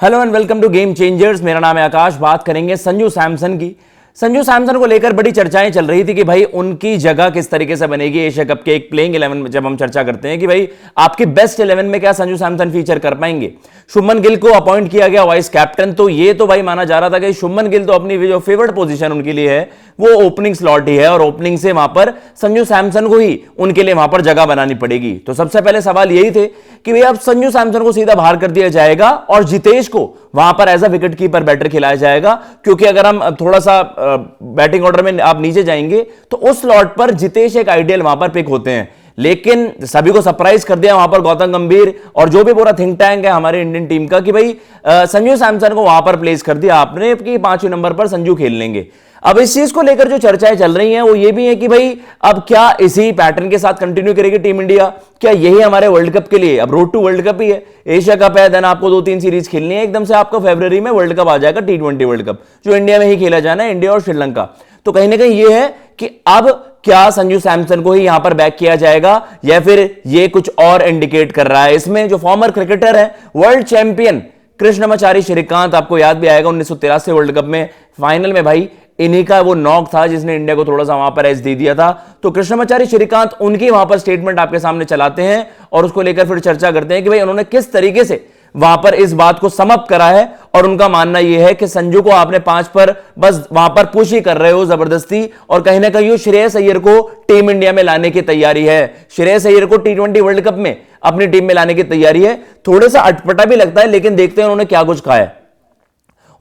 Hello and welcome to game changers. मेरा नाम है आकाश। बात करेंगे संजू सैमसन की। संजू सैमसन को लेकर बड़ी चर्चाएं चल रही थी कि भाई उनकी जगह किस तरीके से बनेगी एशिया कप के एक प्लेइंग 11 में। जब हम चर्चा करते हैं कि भाई आपकी बेस्ट 11 में क्या संजू सैमसन फीचर कर पाएंगे। शुभमन गिल को अपॉइंट किया गया वाइस कैप्टन, तो ये तो भाई माना जा रहा था कि शुभमन गिल तो अपनी जो फेवरेट पोजीशन उनके लिए है वो ओपनिंग स्लॉट ही है और ओपनिंग से वहां पर संजू सैमसन को ही उनके लिए वहां पर जगह बनानी पड़ेगी। तो सबसे पहले सवाल यही थे कि भाई अब संजू सैमसन को सीधा बाहर कर दिया जाएगा और जितेश को वहां पर as a wicket keeper batter खिलाया जाएगा, क्योंकि अगर हम थोड़ा सा बैटिंग ऑर्डर में आप नीचे जाएंगे तो उस स्लॉट पर जितेश एक आइडियल वहां पर पिक होते हैं। लेकिन सभी को सरप्राइज कर दिया वहां पर गौतम गंभीर और जो भी पूरा थिंक टैंक है हमारे इंडियन टीम का कि भाई संजू सैमसन को वहां पर प्लेस कर दिया आपने कि 5वें नंबर पर संजू खेल लेंगे। अब इस चीज को लेकर जो चर्चाएं चल रही हैं वो ये भी है कि भाई अब क्या इसी पैटर्न के साथ कंटिन्यू करेगी टीम इंडिया, क्या यही हमारे वर्ल्ड कप के लिए अब रोड टू वर्ल्ड कप ही है। एशिया कप है, देन आपको 2-3 सीरीज खेलनी है, एकदम से आपको फरवरी में वर्ल्ड कप आ जाएगा, T20 वर्ल्ड कप जो इंडिया में ही खेला जाना है, इंडिया और श्रीलंका। तो कहीं ना कहीं ये है कि अब क्या संजू सैमसन को ही यहां पर बैक किया जाएगा या फिर ये कुछ और इंडिकेट कर रहा है। इसमें जो फॉर्मर क्रिकेटर है वर्ल्ड चैंपियन कृष्णमाचारी श्रीकांत, आपको याद भी आएगा 1983 वर्ल्ड कप में फाइनल में भाई इन्हीं का वो नॉक था जिसने इंडिया को थोड़ा सा वहां पर एज दे दिया था। तो कृष्णमाचारी श्रीकांत उनकी वहां पर स्टेटमेंट आपके सामने चलाते हैं और उसको लेकर फिर चर्चा करते हैं कि भाई उन्होंने किस तरीके से वहां पर इस बात को समअप करा है। और उनका मानना यह है कि संजू को आपने 5 पर बस वहां पर पुश ही कर रहे हो जबरदस्ती, और कहीं ना कहीं श्रेयस अय्यर को टीम इंडिया में लाने की तैयारी है। श्रेयस अय्यर को T20 वर्ल्ड कप में अपनी टीम में लाने की तैयारी है। थोड़ा सा अटपटा भी लगता है, लेकिन देखते हैं उन्होंने क्या कुछ कहा है।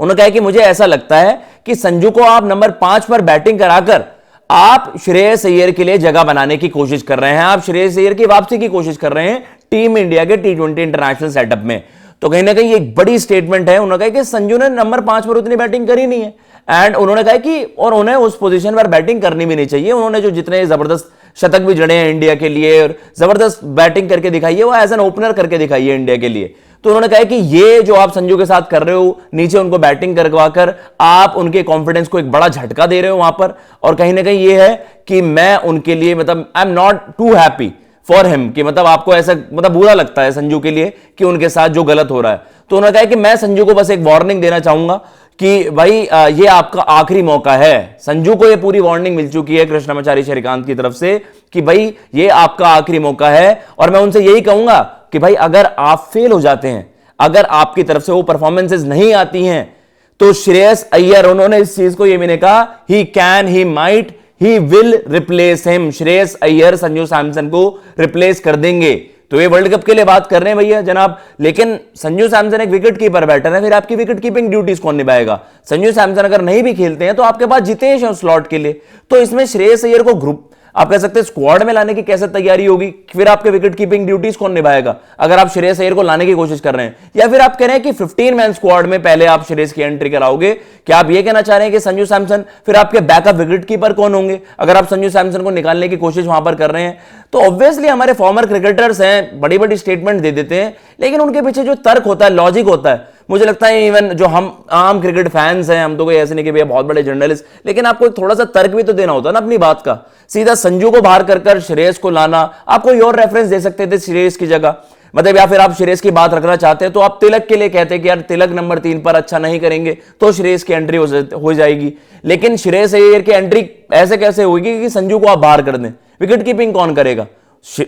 उन्होंने कहा कि मुझे ऐसा लगता है कि संजू को आप नंबर 5 पर बैटिंग कराकर आप श्रेयस अय्यर के लिए जगह बनाने की कोशिश कर रहे हैं, आप श्रेयस अय्यर की वापसी की कोशिश कर रहे हैं टीम इंडिया के T20 इंटरनेशनल सेटअप में। तो कहीं ना कहीं एक बड़ी स्टेटमेंट है। उन्होंने कहा कि संजू ने नंबर 5 पर उतनी बैटिंग करी नहीं है एंड उन्होंने कहा कि और उन्हें उस पोजीशन पर बैटिंग करनी भी नहीं चाहिए। उन्होंने जो जितने जबरदस्त शतक भी जड़े हैं इंडिया के लिए और जबरदस्त बैटिंग करके दिखाई है वो एज एन ओपनर करके दिखाई है इंडिया के लिए। तो उन्होंने कहा कि ये जो आप संजू के साथ कर रहे हो, नीचे उनको बैटिंग करवाकर आप उनके कॉन्फिडेंस को एक बड़ा झटका दे रहे हो वहां पर। और कहीं ना कहीं ये है कि मैं उनके लिए मतलब I am not too happy for him, कि मतलब आपको ऐसा मतलब बुरा लगता है संजू के लिए कि उनके साथ जो गलत हो रहा है। तो उन्होंने कहा कि मैं संजू को बस एक वार्निंग देना चाहूंगा कि भाई ये आपका आखिरी मौका है। संजू को ये पूरी वार्निंग मिल चुकी है कृष्णमाचारी श्रीकांत की तरफ से कि भाई ये आपका आखिरी मौका है। और मैं उनसे यही कहूंगा कि भाई अगर आप फेल हो जाते हैं, अगर आपकी तरफ से वो परफॉर्मेंसेस नहीं आती हैं, तो श्रेयस अय्यर, उन्होंने इस चीज को ये मैंने कहा, he can, he might, he will replace him. Shreyas Iyer Sanju Samson को रिप्लेस कर देंगे। तो ये वर्ल्ड कप के लिए बात कर रहे हैं भैया जनाब। लेकिन संजू सैमसन एक विकेट कीपर बैटर है, फिर आपकी विकेट कीपिंग ड्यूटीज कौन निभाएगा। संजू सैमसन अगर नहीं भी खेलते हैं तो आपके पास जितेश है स्लॉट के लिए। तो इसमें श्रेयस अय्यर को ग्रुप आप कह सकते हैं स्क्वाड में लाने की कैसे तैयारी होगी, फिर आपके विकेट कीपिंग ड्यूटीज कौन निभाएगा अगर आप श्रेयस अय्यर को लाने की कोशिश कर रहे हैं। या फिर आप कह रहे हैं कि 15 मैन स्क्वाड में पहले आप श्रेयस की एंट्री कराओगे। क्या आप ये कहना चाह रहे हैं कि संजू सैमसन, फिर आपके बैकअप विकेट कीपर कौन होंगे अगर आप संजू सैमसन को निकालने की कोशिश वहां पर कर रहे हैं। तो ऑब्वियसली हमारे फॉर्मर क्रिकेटर्स हैं, बड़ी बड़ी स्टेटमेंट दे देते हैं, लेकिन उनके पीछे जो तर्क होता है, लॉजिक होता है, मुझे लगता है इवन जो हम आम क्रिकेट फैंस हैं, हम तो कोई ऐसे नहीं कि भैया बहुत बड़े जर्नलिस्ट, लेकिन आपको थोड़ा सा तर्क भी तो देना होता है ना अपनी बात का। सीधा संजू को बाहर कर श्रेयस को लाना, आप कोई और रेफरेंस दे सकते थे श्रेयस की जगह, मतलब या फिर आप श्रेयस की बात रखना चाहते हैं तो आप तिलक के लिए कहते हैं कि यार तिलक नंबर 3 पर अच्छा नहीं करेंगे तो श्रेयस की एंट्री हो जाएगी। लेकिन श्रेयस अय्यर की एंट्री ऐसे कैसे होगी कि संजू को आप बाहर कर दें, विकेट कीपिंग कौन करेगा।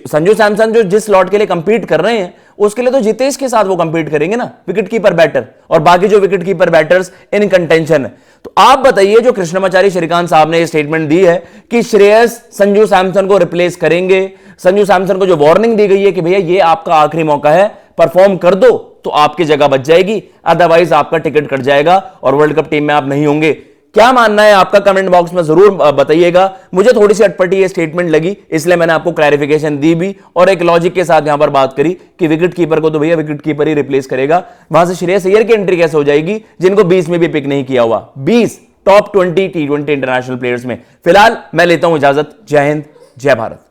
संजू सैमसन जो जिस स्लॉट के लिए कंपीट कर रहे हैं उसके लिए तो जितेश के साथ वो कंपीट करेंगे ना, विकेट कीपर बैटर, और बाकी जो विकेट कीपर बैटर्स इन कंटेंशन है। तो आप बताइए, जो कृष्णमाचारी श्रीकांत साहब ने ये स्टेटमेंट दी है कि श्रेयस संजू सैमसन को रिप्लेस करेंगे, संजू सैमसन को जो वार्निंग दी गई है कि भैया ये आपका आखिरी मौका है, परफॉर्म कर दो तो आपकी जगह बच जाएगी, अदरवाइज आपका टिकट कट जाएगा और वर्ल्ड कप टीम में आप नहीं होंगे। क्या मानना है आपका कमेंट बॉक्स में जरूर बताइएगा। मुझे थोड़ी सी अटपटी ये स्टेटमेंट लगी, इसलिए मैंने आपको क्लैरिफिकेशन दी भी और एक लॉजिक के साथ यहां पर बात करी कि विकेट कीपर को तो भैया विकेट कीपर ही रिप्लेस करेगा। वहां से श्रेयस अय्यर की एंट्री कैसे हो जाएगी जिनको 20 में भी पिक नहीं किया हुआ, 20 टॉप 20 T20 इंटरनेशनल प्लेयर्स में। फिलहाल मैं लेता हूं इजाजत। जय हिंद, जय भारत।